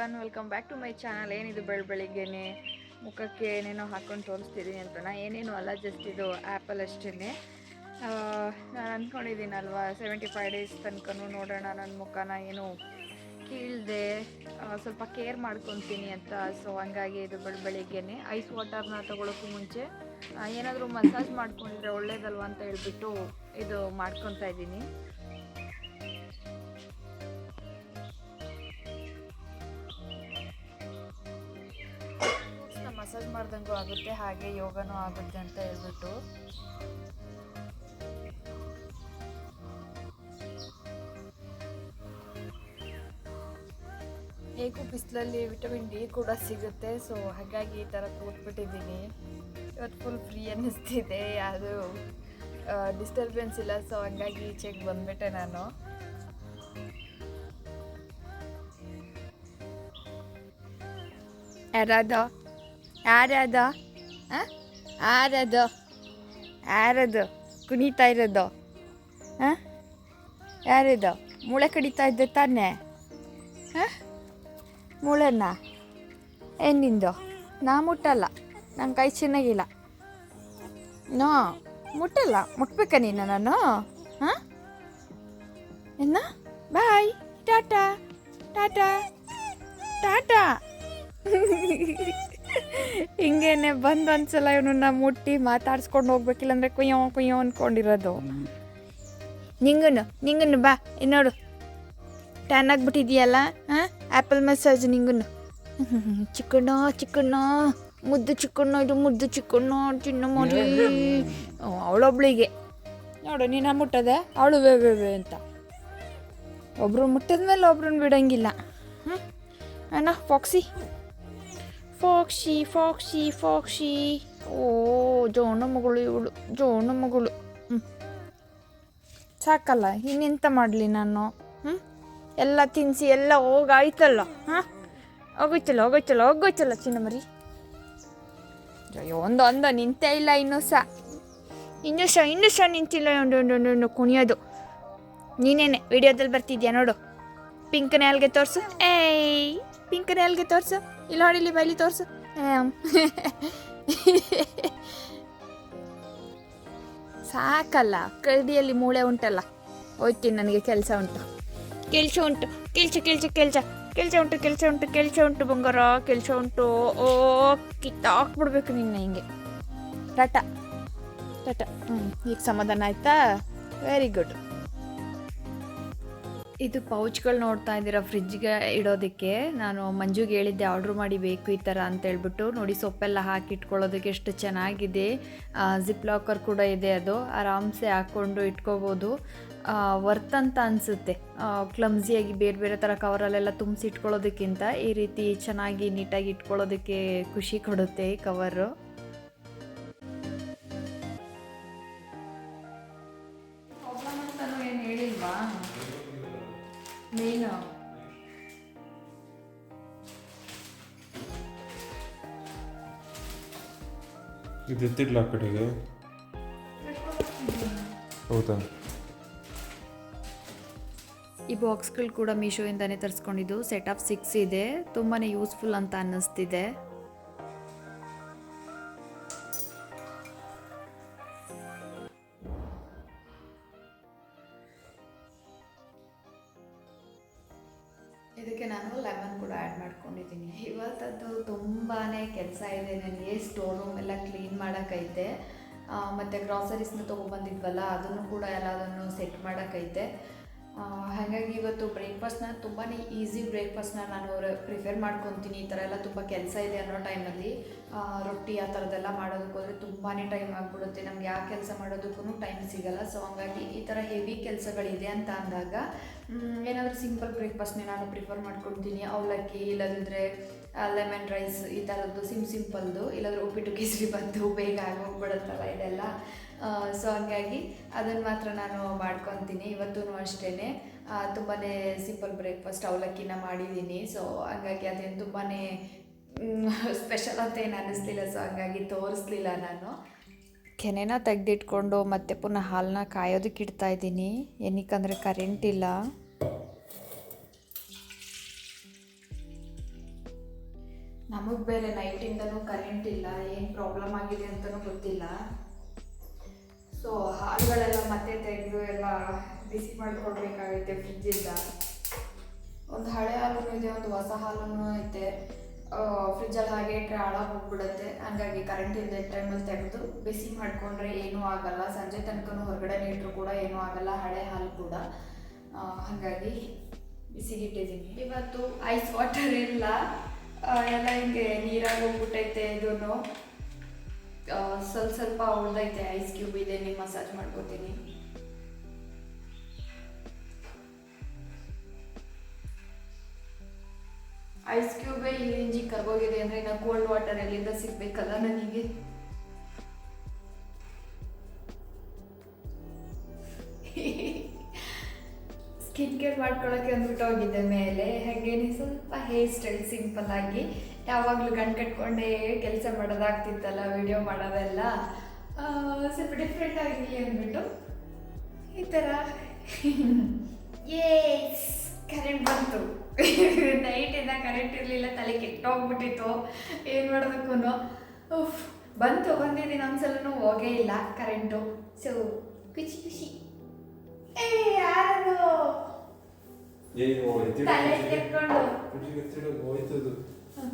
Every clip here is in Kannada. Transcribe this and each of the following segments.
Everyone, welcome back to my channel. ಏನಿದು ಬೆಳಗ್ಗೆನೆ ಮುಖಕ್ಕೆ ಏನೇನೋ ಹಾಕೊಂಡು ತೋರಿಸ್ತಿದ್ದೀನಿ ಅಂತ. ಏನೇನು ಅಲ್ಲ, ಜಸ್ಟ್ ಇದು ಆ್ಯಪಲ್ ಅಷ್ಟೇ. ನಾನು ಅಂದ್ಕೊಂಡಿದ್ದೀನಲ್ವಾ 75 ಡೇಸ್ ತನಕ ನೋಡೋಣ ನನ್ನ ಮುಖನ ಏನು ಕೀಳ್ದೆ ಸ್ವಲ್ಪ ಕೇರ್ ಮಾಡ್ಕೊತೀನಿ ಅಂತ. ಸೊ ಹಂಗಾಗಿ ಇದು ಬೆಳಗ್ಗೆನೆ ಐಸ್ ವಾಟರ್ನ ತೊಗೊಳೋಕ್ಕೂ ಮುಂಚೆ ಏನಾದರೂ ಮಸಾಜ್ ಮಾಡ್ಕೊಂಡಿದ್ರೆ ಒಳ್ಳೇದಲ್ವ ಅಂತ ಹೇಳ್ಬಿಟ್ಟು ಇದು ಮಾಡ್ಕೊತಾ ಇದ್ದೀನಿ. ಮಸಾಜ್ ಮಾಡ್ದಂಗೂ ಆಗುತ್ತೆ, ಹಾಗೆ ಯೋಗನೂ ಆಗುತ್ತೆ ಅಂತ ಹೇಳ್ಬಿಟ್ಟು ಹೇಗೂ ಬಿಸಿಲಲ್ಲಿ ವಿಟಮಿನ್ ಡಿ ಕೂಡ ಸಿಗುತ್ತೆ. ಸೊ ಹಾಗಾಗಿ ಈ ಥರ ಕೂತ್ಬಿಟ್ಟಿದ್ದೀನಿ. ಇವತ್ತು ಫುಲ್ ಫ್ರೀ ಅನ್ನಿಸ್ತಿದೆ, ಯಾವುದು ಡಿಸ್ಟರ್ಬೆನ್ಸ್ ಇಲ್ಲ. ಸೊ ಹಂಗಾಗಿ ಈಚೆಗೆ ಬಂದ್ಬಿಟ್ಟೆ ನಾನು. ಯಾರದು ಕುಣಿತಾ ಇರೋದು? ಯಾರದು ಮೂಳೆ ಕಡಿತಾ ಇದ್ದೆ ತಾನೇ? ಮೂಳೆನ ಏನಿಂದು? ನಾ ಮುಟ್ಟಲ್ಲ, ನನ್ನ ಕೈ ಚೆನ್ನಾಗಿಲ್ಲ. ನೋ ಮುಟ್ಟಲ್ಲ. ಮುಟ್ಬೇಕ ನೀನು? ನಾನು ಇನ್ನ ಬಾಯ್, ಟಾಟಾ ಟಾಟಾ ಟಾಟಾ. ಹಿಂಗೇನೆ ಬಂದು ಒಂದ್ಸಲ ಇವನನ್ನ ಮುಟ್ಟಿ ಮಾತಾಡ್ಸ್ಕೊಂಡು ಹೋಗ್ಬೇಕಿಲ್ಲ ಅಂದರೆ ಕುಯ್ಯೋ ಕುಯ್ಯೋ ಅಂದ್ಕೊಂಡಿರೋದು. ನಿಂಗನ್ನು ಬಾ, ಇನ್ನೋಡು ಟ್ಯಾನ್ ಆಗಿಬಿಟ್ಟಿದೆಯಲ್ಲ. ಆ್ಯಪಲ್ ಮಸಾಜ್ ನಿಂಗನ್ನು. ಚಿಕ್ಕಣ್ಣ ಮುದ್ದು ಚಿಕ್ಕಣ್ಣ, ಇದು ಮುದ್ದು ಚಿಕ್ಕಣ್ಣ, ಚಿನ್ನ ಮಾಡಿ ಅವಳೊಬ್ಳಿಗೆ ನೋಡು. ನೀನು ಮುಟ್ಟದೆ ಅವಳು ವೇ ಅಂತ. ಒಬ್ರು ಮುಟ್ಟಿದ್ಮೇಲೆ ಒಬ್ರನ್ನ ಬಿಡೋಂಗಿಲ್ಲ. ಅಣ್ಣ ಫಾಕ್ಸಿ. ಓ ಜೋಣ ಮಗಳು ಇವಳು, ಜೋಣ ಮಗಳು. ಸಾಕಲ್ಲ, ಇನ್ನೆಂತ ಮಾಡಲಿ ನಾನು? ಎಲ್ಲ ತಿನ್ನಿಸಿ ಎಲ್ಲ ಹೋಗಾಯ್ತಲ್ಲ. ಹೋಗೋಯ್ತಲ್ಲ ಚಿನ್ನ ಮರಿ. ಒಂದು ನಿಂತೇ ಇಲ್ಲ. ಇನ್ನೂ ಸಹ ನಿಂತಿಲ್ಲ. ಒಂದು ಕುಣಿಯೋದು ನೀನೇನೆ ವಿಡಿಯೋದಲ್ಲಿ ಬರ್ತಿದ್ಯಾ ನೋಡು. ಪಿಂಕ್ ನೇಲ್ಗೆ ತೋರಿಸು. ಪಿಂಕ್ ನೇಲ್ಗೆ ತೋರಿಸು. ಇಲ್ಲಿ ಹೊಡಿಲಿ ಬೈಲಿ ತೋರಿಸು. ಸಾಕಲ್ಲ, ಕಡಿಯಲ್ಲಿ ಮೂಳೆ ಉಂಟಲ್ಲ. ಹೋಯ್ತೀನಿ, ನನಗೆ ಕೆಲಸ ಉಂಟು. ಕೆಲಸ ಉಂಟು ಬಂಗಾರ, ಕೆಲಸ ಉಂಟು. ಕಿತ್ತಾಕ್ಬಿಡ್ಬೇಕು ನಿನ್ನ ಹಿಂಗೆ. ಟಾಟಾ. ಈಗ ಸಮಾಧಾನ ಆಯ್ತಾ? Very good. ಇದು ಪೌಚ್ಗಳು ನೋಡ್ತಾ ಇದ್ದೀರಾ, ಫ್ರಿಜ್ಗೆ ಇಡೋದಕ್ಕೆ. ನಾನು ಮಂಜುಗೆ ಹೇಳಿದ್ದೆ ಆರ್ಡ್ರ್ ಮಾಡಿ ಬೇಕು ಈ ಥರ ಅಂತ ಹೇಳ್ಬಿಟ್ಟು. ನೋಡಿ, ಸೊಪ್ಪೆಲ್ಲ ಹಾಕಿ ಇಟ್ಕೊಳ್ಳೋದಕ್ಕೆ ಎಷ್ಟು ಚೆನ್ನಾಗಿದೆ. ಜಿಪ್ ಲಾಕರ್ ಕೂಡ ಇದೆ, ಅದು ಆರಾಮ್ಸೆ ಹಾಕ್ಕೊಂಡು ಇಟ್ಕೋಬೋದು. ವರ್ತ್ ಅಂತ ಅನಿಸುತ್ತೆ. ಕ್ಲಮ್ಸಿಯಾಗಿ ಬೇರೆ ಥರ ಕವರಲ್ಲೆಲ್ಲ ತುಂಬಿಸಿ ಇಟ್ಕೊಳ್ಳೋದಕ್ಕಿಂತ ಈ ರೀತಿ ಚೆನ್ನಾಗಿ ನೀಟಾಗಿ ಇಟ್ಕೊಳ್ಳೋದಕ್ಕೆ ಖುಷಿ ಕೊಡುತ್ತೆ ಈ ಕವರು. ಏನು ಹೇಳಿಲ್ವಾ ನೀನು? ಇದು ಎತ್ತಿಡ್ಲ ಆ ಕಡೆಗೆ? ಹೌದಾ? ಈ ಬಾಕ್ಸ್ಗಳು ಕೂಡ ಮೀಶೋಯಿಂದನೇ ತರಿಸ್ಕೊಂಡಿದ್ದು. ಸೆಟ್ ಆಫ್ 6 ಇದೆ. ತುಂಬಾ ಯೂಸ್ಫುಲ್ ಅಂತ ಅನ್ನಿಸ್ತಿದೆ. ಇದಕ್ಕೆ ನಾನು ಲೆಮನ್ ಕೂಡ ಆ್ಯಡ್ ಮಾಡ್ಕೊಂಡಿದ್ದೀನಿ. ಇವತ್ತದ್ದು ತುಂಬಾ ಕೆಲಸ ಇದೆ ನನಗೆ. ಸ್ಟೋರ್ ರೂಮ್ ಎಲ್ಲ ಕ್ಲೀನ್ ಮಾಡೋಕ್ಕೈತೆ, ಮತ್ತು ಗ್ರಾಸರೀಸ್ನ ತೊಗೊಬಂದಿದ್ವಲ್ಲ ಅದನ್ನು ಕೂಡ ಎಲ್ಲದನ್ನು ಸೆಟ್ ಮಾಡೋಕ್ಕೈತೆ. ಹಾಗಾಗಿ ಇವತ್ತು ಬ್ರೇಕ್ಫಾಸ್ಟ್ನ ತುಂಬಾ ಈಸಿ ಬ್ರೇಕ್ಫಾಸ್ಟ್ನ ನಾನು ಪ್ರಿಫೇರ್ ಮಾಡ್ಕೊತೀನಿ. ಈ ಥರ ಎಲ್ಲ ತುಂಬ ಕೆಲಸ ಇದೆ ಅನ್ನೋ ಟೈಮಲ್ಲಿ ರೊಟ್ಟಿ ಆ ಥರದ್ದೆಲ್ಲ ಮಾಡೋದಕ್ಕೆ ಹೋದರೆ ತುಂಬಾ ಟೈಮ್ ಆಗಿಬಿಡುತ್ತೆ. ನಮ್ಗೆ ಯಾವ ಕೆಲಸ ಮಾಡೋದಕ್ಕೂ ಟೈಮ್ ಸಿಗೋಲ್ಲ. ಸೊ ಹಂಗಾಗಿ ಈ ಥರ ಹೆವಿ ಕೆಲಸಗಳಿದೆ ಅಂತ ಅಂದಾಗ ಏನಾದರೂ ಸಿಂಪಲ್ ಬ್ರೇಕ್ಫಾಸ್ಟ್ನೇ ನಾನು ಪ್ರಿಫರ್ ಮಾಡ್ಕೊತೀನಿ. ಅವಲಕ್ಕಿ, ಇಲ್ಲದಿದ್ದರೆ ಲೆಮನ್ ರೈಸ್, ಈ ಥರದ್ದು ಸಿಂಪಲ್ದು. ಇಲ್ಲಾಂದರೆ ಉಪ್ಪಿಟ್ಟು ಕೇಸರಿ ಬಂದು ಬೇಗ ಆಗೋಗ್ಬಿಡುತ್ತಲ್ಲ ಇದೆಲ್ಲ. ಸೊ ಹಂಗಾಗಿ ಅದನ್ನು ಮಾತ್ರ ನಾನು ಮಾಡ್ಕೊತೀನಿ. ಇವತ್ತೂ ಅಷ್ಟೇ ತುಂಬಾ ಸಿಂಪಲ್ ಬ್ರೇಕ್ಫಾಸ್ಟ್ ಅವಲಕ್ಕಿನ ಮಾಡಿದ್ದೀನಿ. ಸೊ ಹಂಗಾಗಿ ಅದೇನು ತುಂಬಾ ಸ್ಪೆಷಲ್ ಅಂತ ಏನು ಅನ್ನಿಸ್ಲಿಲ್ಲ. ಸೊ ಹಂಗಾಗಿ ತೋರಿಸ್ಲಿಲ್ಲ ನಾನು. ಕೆನೆನ ತೆಗೆದಿಟ್ಕೊಂಡು ಮತ್ತೆ ಪುನಃ ಹಾಲನ್ನ ಕಾಯೋದಕ್ಕೆ ಇಡ್ತಾಯಿದ್ದೀನಿ. ಏನಕ್ಕಂದರೆ ಕರೆಂಟ್ ಇಲ್ಲ. ನಮಗೆ ಬೇರೆ ನೈಟಿಂದನೂ ಕರೆಂಟ್ ಇಲ್ಲ, ಏನು ಪ್ರಾಬ್ಲಮ್ ಆಗಿದೆ ಅಂತಲೂ ಗೊತ್ತಿಲ್ಲ. ಸೊ ಹಾಲುಗಳೆಲ್ಲ ಮತ್ತೆ ತೆಗೆದು ಎಲ್ಲ ಬಿಸಿ ಮಾಡಿಕೊಡ್ಬೇಕಾಗೈತೆ ಫ್ರಿಜ್ಜಿಂದ. ಒಂದು ಹಳೆ ಹಾಲು ಇದೆ, ಒಂದು ಹೊಸ ಹಾಲೂ ಐತೆ. ಫ್ರಿಜ್ಜಲ್ಲಿ ಹಾಗೆ ಇಟ್ಟರೆ ಹಾಳಾಗಿ ಹೋಗ್ಬಿಡುತ್ತೆ. ಹಾಗಾಗಿ ಕರೆಂಟ್ ಇಲ್ಲದೆ ಟೈಮಲ್ಲಿ ತೆಗೆದು ಬಿಸಿ ಮಾಡಿಕೊಂಡ್ರೆ ಏನೂ ಆಗಲ್ಲ. ಸಂಜೆ ತನಕನೂ ಹೊರಗಡೆ ಇಟ್ಟರು ಕೂಡ ಏನೂ ಆಗಲ್ಲ, ಹಳೆ ಹಾಲು ಕೂಡ. ಹಾಗಾಗಿ ಬಿಸಿಗಿಟ್ಟಿದ್ದೀನಿ. ಇವತ್ತು ಐಸ್ ವಾಟರ್ ಇಲ್ಲ, ಎಲ್ಲ ಹಿಂಗೆ ನೀರಾಗಿ ಹೋಗ್ಬಿಟ್ಟೈತೆ. ಇದೂ ಸ್ವಲ್ಪ ಸ್ವಲ್ಪ ಉಳ್ದೈತೆ. ಐಸ್ ಕ್ಯೂಬ್ ಇದೆ, ನೀವು ಮಸಾಜ್ ಮಾಡ್ಕೋತೀನಿ. ಐಸ್ ಕ್ಯೂಬೇ ಈ ರೇಂಜಿಗೆ ಕರ್ಗೋಗಿದೆ ಅಂದರೆ ಇನ್ನು ಕೋಲ್ಡ್ ವಾಟರ್ ಎಲ್ಲಿಂದ ಸಿಗ್ಬೇಕಲ್ಲ ನನಗೆ. ಸ್ಕಿನ್ ಕೇರ್ ಮಾಡ್ಕೊಳ್ಳೋಕ್ಕೆ ಅಂದ್ಬಿಟ್ಟು ಹೋಗಿದ್ದೆ ಮೇಲೆ. ಹಾಗೇನೆ ಸ್ವಲ್ಪ ಹೇರ್ ಸ್ಟೈಲ್ ಸಿಂಪಲ್ ಆಗಿ, ಯಾವಾಗಲೂ ಗಂಟು ಕಟ್ಕೊಂಡೇ ಕೆಲಸ ಮಾಡೋದಾಗ್ತಿತ್ತಲ್ಲ, ವಿಡಿಯೋ ಮಾಡೋದೆಲ್ಲ ಸ್ವಲ್ಪ ಡಿಫ್ರೆಂಟ್ ಆಗಿರಲಿ ಅಂದ್ಬಿಟ್ಟು ಈ ಥರ. ಏಸ್ ಕರೆಂಟ್ ಬಂತು. ನೈಟಿಂದ ಕರೆಂಟ್ ಇರಲಿಲ್ಲ, ತಲೆ ಕೆಟ್ಟೋಗ್ಬಿಟ್ಟಿತ್ತು, ಏನು ಮಾಡೋದಕ್ಕೂ. ಬಂದಿದ್ದೀನಿ, ಒಂದ್ಸಲೂ ಹೋಗೇ ಇಲ್ಲ ಕರೆಂಟು. ಸೊ ಖುಷಿ ಖುಷಿ. ಯಾರು ತಲೆ ಕೆರ್ಕೊಂಡು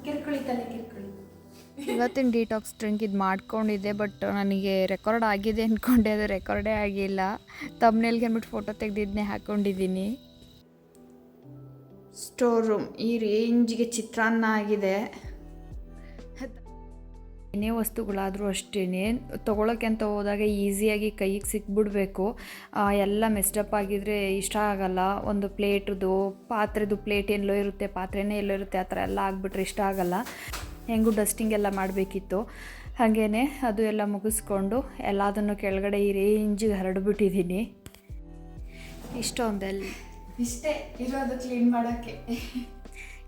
ಕೆರ್ಕೊಳ್ಳಿ, ತಲೆ ಕೆರ್ಕೊಳ್ಳಿ. ಇವತ್ತಿನ ಡಿಟಾಕ್ಸ್ ಡ್ರಿಂಕ್ ಇದು ಮಾಡ್ಕೊಂಡಿದ್ದೆ, ಬಟ್ ನನಗೆ ರೆಕಾರ್ಡ್ ಆಗಿದೆ ಅಂದ್ಕೊಂಡೆ, ಅದು ರೆಕಾರ್ಡೇ ಆಗಿಲ್ಲ. ತಮ್ನೇಲ್ಗೆ ಅಂದ್ಬಿಟ್ಟು ಫೋಟೋ ತೆಗೆದಿದ್ದನ್ನೇ ಹಾಕ್ಕೊಂಡಿದ್ದೀನಿ. ಸ್ಟೋರ್ ರೂಮ್ ಈ ರೇಂಜಿಗೆ ಚಿತ್ರಾನ್ನ ಆಗಿದೆ. ಏನೇ ವಸ್ತುಗಳಾದರೂ ಅಷ್ಟೇ, ತೊಗೊಳಕ್ಕೆ ಅಂತ ಹೋದಾಗ ಈಸಿಯಾಗಿ ಕೈಗೆ ಸಿಕ್ಬಿಡ್ಬೇಕು. ಎಲ್ಲ ಮೆಸ್ಡಪ್ ಆಗಿದ್ರೆ ಇಷ್ಟ ಆಗಲ್ಲ. ಒಂದು ಪ್ಲೇಟ್ದು ಪಾತ್ರೆದು ಪ್ಲೇಟ್ ಎಲ್ಲೋ ಇರುತ್ತೆ, ಪಾತ್ರೆನೇ ಎಲ್ಲೋ ಇರುತ್ತೆ, ಆ ಥರ ಎಲ್ಲ ಆಗಿಬಿಟ್ರೆ ಇಷ್ಟ ಆಗಲ್ಲ. ಹೆಂಗೂ ಡಸ್ಟಿಂಗ್ ಎಲ್ಲ ಮಾಡಬೇಕಿತ್ತು. ಹಾಗೇ ಅದು ಎಲ್ಲ ಮುಗಿಸ್ಕೊಂಡು ಎಲ್ಲದನ್ನು ಕೆಳಗಡೆ ಈ ರೇಂಜಿಗೆ ಹರಡ್ಬಿಟ್ಟಿದ್ದೀನಿ. ಇಷ್ಟೇ ಇರೋದು ಕ್ಲೀನ್ ಮಾಡೋಕ್ಕೆ.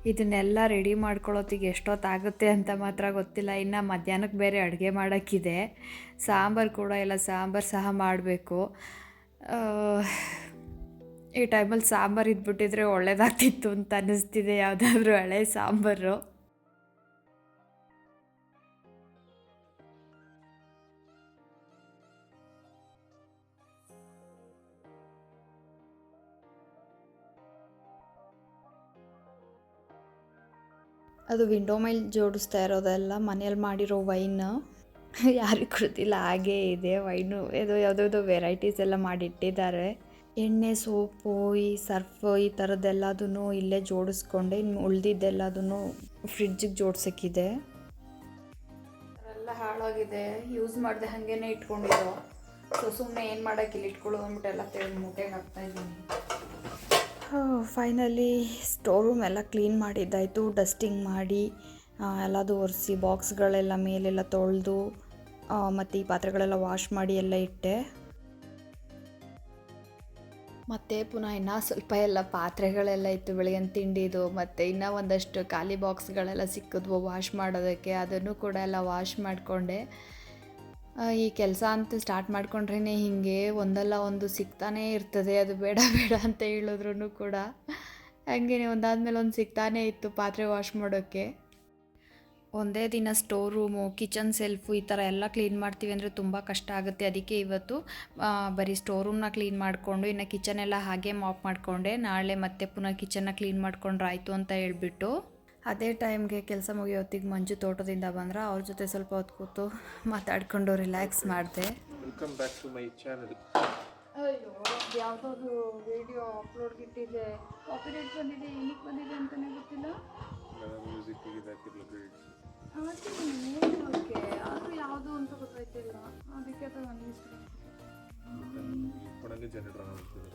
ಇದನ್ನೆಲ್ಲ ರೆಡಿ ಮಾಡ್ಕೊಳ್ಳೋತ್ತಿಗೆ ಎಷ್ಟೊತ್ತಾಗುತ್ತೆ ಅಂತ ಮಾತ್ರ ಗೊತ್ತಿಲ್ಲ. ಇನ್ನು ಮಧ್ಯಾಹ್ನಕ್ಕೆ ಬೇರೆ ಅಡುಗೆ ಮಾಡೋಕ್ಕಿದೆ. ಸಾಂಬಾರು ಕೂಡ ಇಲ್ಲ, ಸಾಂಬಾರು ಸಹ ಮಾಡಬೇಕು. ಈ ಟೈಮಲ್ಲಿ ಸಾಂಬಾರು ಇದ್ಬಿಟ್ಟಿದ್ರೆ ಒಳ್ಳೇದಾಗ್ತಿತ್ತು ಅಂತ ಅನ್ನಿಸ್ತಿದೆ, ಯಾವುದಾದ್ರೂ ಹಳೆ ಸಾಂಬಾರು. ಅದು ವಿಂಡೋ ಮೇಲೆ ಜೋಡಿಸ್ತಾ ಇರೋದೆಲ್ಲ ಮನೇಲಿ ಮಾಡಿರೋ ವೈನ್. ಯಾರಿಗೂ ಗೊತ್ತಿಲ್ಲ, ಹಾಗೇ ಇದೆ ವೈನು. ಯಾವುದೋ ವೆರೈಟೀಸ್ ಎಲ್ಲ ಮಾಡಿಟ್ಟಿದ್ದಾರೆ. ಎಣ್ಣೆ, ಸೋಪು, ಈ ಸರ್ಫು, ಈ ಥರದ್ದೆಲ್ಲದೂ ಇಲ್ಲೇ ಜೋಡಿಸ್ಕೊಂಡೆ. ಇನ್ನು ಉಳಿದಿದ್ದೆಲ್ಲದೂ ಫ್ರಿಡ್ಜಿಗೆ ಜೋಡ್ಸೋಕ್ಕಿದೆ. ಎಲ್ಲ ಹಾಳಾಗಿದೆ, ಯೂಸ್ ಮಾಡಿದೆ ಹಾಗೇ ಇಟ್ಕೊಂಡಿರೋ. ಸೊ ಸುಮ್ಮನೆ ಏನು ಮಾಡೋಕ್ಕಿಲ್ಲ, ಇಟ್ಕೊಳ್ಳೋ ಅಂದ್ಬಿಟ್ಟು ಎಲ್ಲ ತೆಗೆದು ಮೂಟೆಗೆ ಹಾಕ್ತಾಯಿದ್ದೀನಿ. ಫೈನಲಿ ಸ್ಟೋರ್ ರೂಮ್ ಎಲ್ಲ ಕ್ಲೀನ್ ಮಾಡಿದ್ದಾಯಿತು. ಡಸ್ಟಿಂಗ್ ಮಾಡಿ ಎಲ್ಲದು ಒರೆಸಿ, ಬಾಕ್ಸ್ಗಳೆಲ್ಲ ಮೇಲೆಲ್ಲ ತೊಳೆದು, ಮತ್ತು ಈ ಪಾತ್ರೆಗಳೆಲ್ಲ ವಾಶ್ ಮಾಡಿ ಎಲ್ಲ ಇಟ್ಟೆ. ಮತ್ತು ಪುನಃ ಇನ್ನೂ ಸ್ವಲ್ಪ ಎಲ್ಲ ಪಾತ್ರೆಗಳೆಲ್ಲ ಇತ್ತು ಬೆಳಗಿನ ತಿಂಡಿದು, ಮತ್ತು ಇನ್ನೂ ಒಂದಷ್ಟು ಖಾಲಿ ಬಾಕ್ಸ್ಗಳೆಲ್ಲ ಸಿಕ್ಕಿದ್ವು ವಾಶ್ ಮಾಡೋದಕ್ಕೆ. ಅದನ್ನು ಕೂಡ ಎಲ್ಲ ವಾಶ್ ಮಾಡಿಕೊಂಡೆ. ಈ ಕೆಲಸ ಅಂತ ಸ್ಟಾರ್ಟ್ ಮಾಡ್ಕೊಂಡ್ರೇ ಹೀಗೆ ಒಂದಲ್ಲ ಒಂದು ಸಿಗ್ತಾನೇ ಇರ್ತದೆ. ಅದು ಬೇಡ ಬೇಡ ಅಂತ ಹೇಳಿದ್ರು ಕೂಡ ಹಾಗೇ ಒಂದಾದ್ಮೇಲೆ ಒಂದು ಸಿಗ್ತಾನೇ ಇತ್ತು ಪಾತ್ರೆ ವಾಶ್ ಮಾಡೋಕ್ಕೆ. ಒಂದೇ ದಿನ ಸ್ಟೋರ್ ರೂಮು, ಕಿಚನ್ ಸೆಲ್ಫು ಈ ಥರ ಎಲ್ಲ ಕ್ಲೀನ್ ಮಾಡ್ತೀವಿ ಅಂದರೆ ತುಂಬ ಕಷ್ಟ ಆಗುತ್ತೆ. ಅದಕ್ಕೆ ಇವತ್ತು ಬರೀ ಸ್ಟೋರ್ ರೂಮ್ನ ಕ್ಲೀನ್ ಮಾಡಿಕೊಂಡು, ಇನ್ನು ಕಿಚನ್ ಎಲ್ಲ ಹಾಗೆ ಮಾಪ್ ಮಾಡಿಕೊಂಡೆ. ನಾಳೆ ಮತ್ತೆ ಪುನಃ ಕಿಚನ್ನ ಕ್ಲೀನ್ ಮಾಡ್ಕೊಂಡ್ರೆ ಆಯಿತು ಅಂತ ಹೇಳ್ಬಿಟ್ಟು, ಅದೇ ಟೈಮ್ಗೆ ಕೆಲಸ ಮುಗಿಯೋತ್ತಿಗೆ ಮಂಜು ತೋಟದಿಂದ ಬಂದ್ರೆ ಅವ್ರ ಜೊತೆ ಸ್ವಲ್ಪ ಹೊತ್ತು ಕೂತು ಮಾತಾಡ್ಕೊಂಡು ರಿಲ್ಯಾಕ್ಸ್ ಮಾಡಿದೆ. Welcome back to my channel. ಅಯ್ಯೋ, ಯಾವುದಾದ್ರು ವಿಡಿಯೋ ಅಪ್ಲೋಡ್ಗೆ ಇಟ್ಟಿದೆ, ಕಾಪಿರೈಟ್ ಬಂದಿದೆ, ಏನಕ್ಕೆ ಬಂದಿದೆ ಅಂತಲೇ ಗೊತ್ತಿಲ್ಲ. ಮ್ಯೂಸಿಕ್ಕಿಗೆ ಹಾಕಿರಲ್ಲ ಕ್ರೆಡಿಟ್ಸ್. ಓಕೆ, ಅದು ಯಾವುದು ಅಂತ ಗೊತ್ತಾಯ್ತಿಲ್ಲ, ಅದಕ್ಕೆ ಅದು ನನಗೆ ಇಷ್ಟ. ಕೊಡಗೆ ಜನರೇಟರ್ ಆಗ್ತದೆ.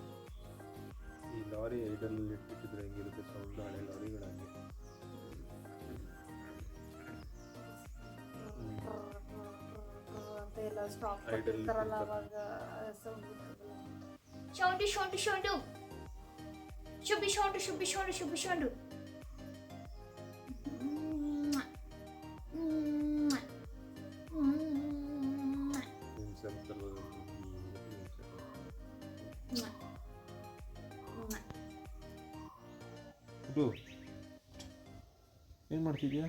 ಈ ಲಾರಿ ಐಡಲ್ಲಿ ಇಟ್ಟಿದ್ರೆ ಹೆಂಗಿರುತ್ತೆ ಸೌಂಡ್, ಹಳೆ ಲಾರಿಗಳಾಗಿ. ಎಲ್ಲ ಸ್ಟಾಪ್ ಕೊಟ್ಟಿರ್ತಾರಲ್ಲ ಅವಾಗ ಸೌಂಡ್ ಶೌಂಡು ಶೌಂಡು ಶೌಂಡು ಶುಬ್ಬಿ ಶೌಂಡು ಶುಬ್ಬಿ ಶೌಂಡು ಶುಬ್ಬಿ ಶೌಂಡು. ಏನು ಮಾಡ್ತಿದ್ಯಾ?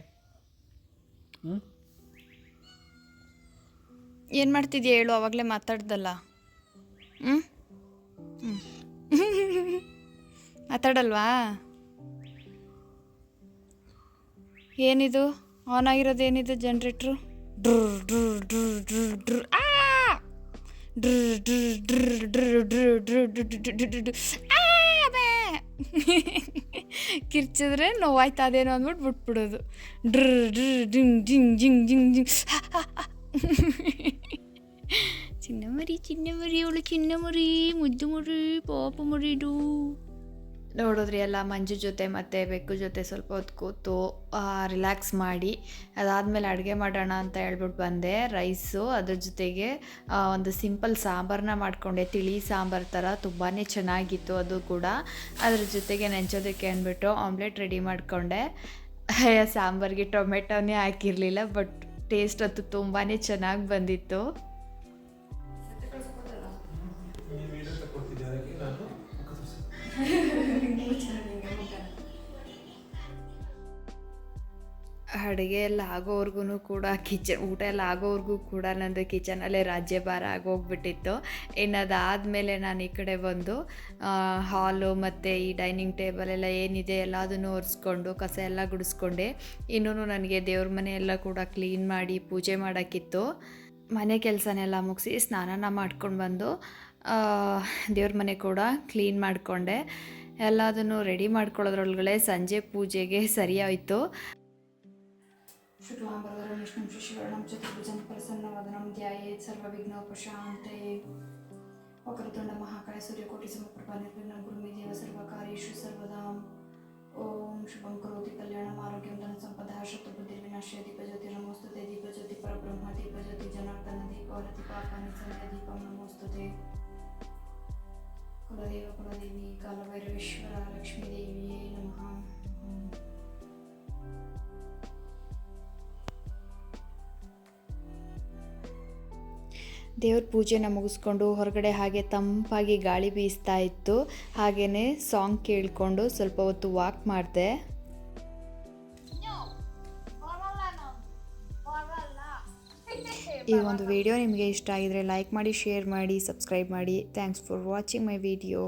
ಹ್ಞೂ ಏನು ಮಾಡ್ತಿದ್ಯಾ ಹೇಳು, ಆವಾಗಲೇ ಮಾತಾಡ್ದಲ್ಲ. ಹ್ಞೂ ಮಾತಾಡಲ್ವಾ? ಏನಿದು ಆನ್ ಆಗಿರೋದು? ಏನಿದು ಜನ್ರೇಟ್ರು? ಡ್ರ್ ಡ್ರ್ ಡ್ರ್ ಡ್ರ್ ಡ್ರ್ ಆ ಡ್ರ್ ಡ್ರ್ ಡ್ರ್ ಡ್ರ್ ಡ್ರ್ ಡ್ರ್ ಡ್ರ್ ಡ್ರ್ ಡ್ರ್ ಆ ಬೇ ಕಿರ್ಚಿದ್ರೆ ನೋವಾಯ್ತು ಅದೇನೋ ಅಂದ್ಬಿಟ್ಟು ಬಿಟ್ಬಿಡೋದು. ಡ್ರ್ ಡ್ರ್ ಜಿಂಗ್ ಜಿಂಗ್ ಜಿಂಗ್ ಜಿಂಗ್ ಜಿಂಗ್ ಚಿನ್ನ ಮರಿ ಅವಳು ಚಿನ್ನ ಮರಿ, ಮುದ್ದು ಮರಿ, ಪಾಪ ಮರಿದು. ನೋಡಿದ್ರಿ ಎಲ್ಲ ಮಂಜು ಜೊತೆ ಮತ್ತು ಬೆಕ್ಕು ಜೊತೆ ಸ್ವಲ್ಪ ಹೊತ್ತು ಕೂತು ರಿಲ್ಯಾಕ್ಸ್ ಮಾಡಿ ಅದಾದಮೇಲೆ ಅಡುಗೆ ಮಾಡೋಣ ಅಂತ ಹೇಳ್ಬಿಟ್ಟು ಬಂದೆ. ರೈಸು ಅದ್ರ ಜೊತೆಗೆ ಒಂದು ಸಿಂಪಲ್ ಸಾಂಬಾರನ್ನ ಮಾಡಿಕೊಂಡೆ, ತಿಳಿ ಸಾಂಬಾರು ಥರ, ತುಂಬಾ ಚೆನ್ನಾಗಿತ್ತು ಅದು ಕೂಡ. ಅದ್ರ ಜೊತೆಗೆ ನೆಂಚೋದಕ್ಕೆ ಅಂದ್ಬಿಟ್ಟು ಆಮ್ಲೆಟ್ ರೆಡಿ ಮಾಡಿಕೊಂಡೆ. ಸಾಂಬಾರಿಗೆ ಟೊಮೆಟೊನೇ ಹಾಕಿರಲಿಲ್ಲ, ಬಟ್ ಟೇಸ್ಟ್ ಅಂತೂ ತುಂಬಾ ಚೆನ್ನಾಗಿ ಬಂದಿತ್ತು. ಅಡುಗೆ ಎಲ್ಲ ಆಗೋವರೆಗೂ ಕೂಡ ಊಟ ಎಲ್ಲ ಆಗೋವರೆಗೂ ಕೂಡ ನಂದು ಕಿಚನಲ್ಲೇ ರಾಜ್ಯಭಾರ ಆಗೋಗ್ಬಿಟ್ಟಿತ್ತು. ಇನ್ನು ಅದಾದಮೇಲೆ ನಾನು ಈ ಕಡೆ ಬಂದು ಹಾಲು ಮತ್ತು ಈ ಡೈನಿಂಗ್ ಟೇಬಲ್ ಎಲ್ಲ ಏನಿದೆ ಎಲ್ಲದನ್ನು ಒರೆಸ್ಕೊಂಡು ಕಸ ಎಲ್ಲ ಗುಡಿಸ್ಕೊಂಡೆ. ಇನ್ನೂ ನನಗೆ ದೇವ್ರ ಮನೆ ಎಲ್ಲ ಕೂಡ ಕ್ಲೀನ್ ಮಾಡಿ ಪೂಜೆ ಮಾಡೋಕ್ಕಿತ್ತು. ಮನೆ ಕೆಲಸನೆಲ್ಲ ಮುಗಿಸಿ ಸ್ನಾನ ಮಾಡ್ಕೊಂಡು ಬಂದು ದೇವ್ರ ಮನೆ ಕೂಡ ಕ್ಲೀನ್ ಮಾಡಿಕೊಂಡೆ. ಎಲ್ಲದನ್ನು ರೆಡಿ ಮಾಡ್ಕೊಳ್ಳೋದ್ರೊಳಗಡೆ ಸಂಜೆ ಪೂಜೆಗೆ ಸರಿಯಾಯಿತು. ಶುಕ್ಲಾಂಬರಧರಂ ವಿಷ್ಣುಂ ಶಶಿವರ್ಣಂ ಚತುರ್ಭುಜಂ ಪ್ರಸನ್ನವದನಂ ಧ್ಯಾಯೇತ್ ಸರ್ವವಿಘ್ನೋಪಶಾಂತಯೇ. ವಕ್ರತುಂಡ ಮಹಾಕಾಯ ಸೂರ್ಯಕೋಟಿ ಸಮಪ್ರಭಾ ನಿರ್ವಿಘ್ನಂ ಕುರು ಮೇ ದೇವ ಸರ್ವಕಾರ್ಯೇಷು ಸರ್ವದಾ. ಓಂ ಶುಭಂ ಕರೋತಿ ಕಲ್ಯಾಣಂ ಆರೋಗ್ಯಂ ಧನ ಸಂಪದಃ ಶತ್ರುಬುದ್ಧಿರ್ವಿನಾಶಯ. ದೀಪಜ್ಯೋತಿ ನಮೋಸ್ತುತೆ. ದೀಪಜ್ಯೋತಿ ಪರಬ್ರಹ್ಮ. ದೀಪಜ್ಯೋತಿ ಜನಾರ್ದನ. ದೀಪವರತಿ ಪಾಪಾನಿ ಸಂಧ್ಯ. ದೀಪಂ ನಮೋಸ್ತುತೆ. ಕುಲದೇವ ಕುಲದೇವಿ ಕಾಲಭೈರವೇಶ್ವರ ಲಕ್ಷ್ಮೀದೇವಿಯೇ ನಮಃ. ದೇವ್ರ ಪೂಜೆನ ಮುಗಿಸ್ಕೊಂಡು ಹೊರಗಡೆ ಹಾಗೆ ತಂಪಾಗಿ ಗಾಳಿ ಬೀಸ್ತಾ ಇತ್ತು. ಹಾಗೆಯೇ ಸಾಂಗ್ ಕೇಳಿಕೊಂಡು ಸ್ವಲ್ಪ ಹೊತ್ತು ವಾಕ್ ಮಾಡಿದೆ. ಈ ಒಂದು ವಿಡಿಯೋ ನಿಮಗೆ ಇಷ್ಟ ಆಗಿದರೆ ಲೈಕ್ ಮಾಡಿ, ಶೇರ್ ಮಾಡಿ, ಸಬ್ಸ್ಕ್ರೈಬ್ ಮಾಡಿ. Thanks for watching my video.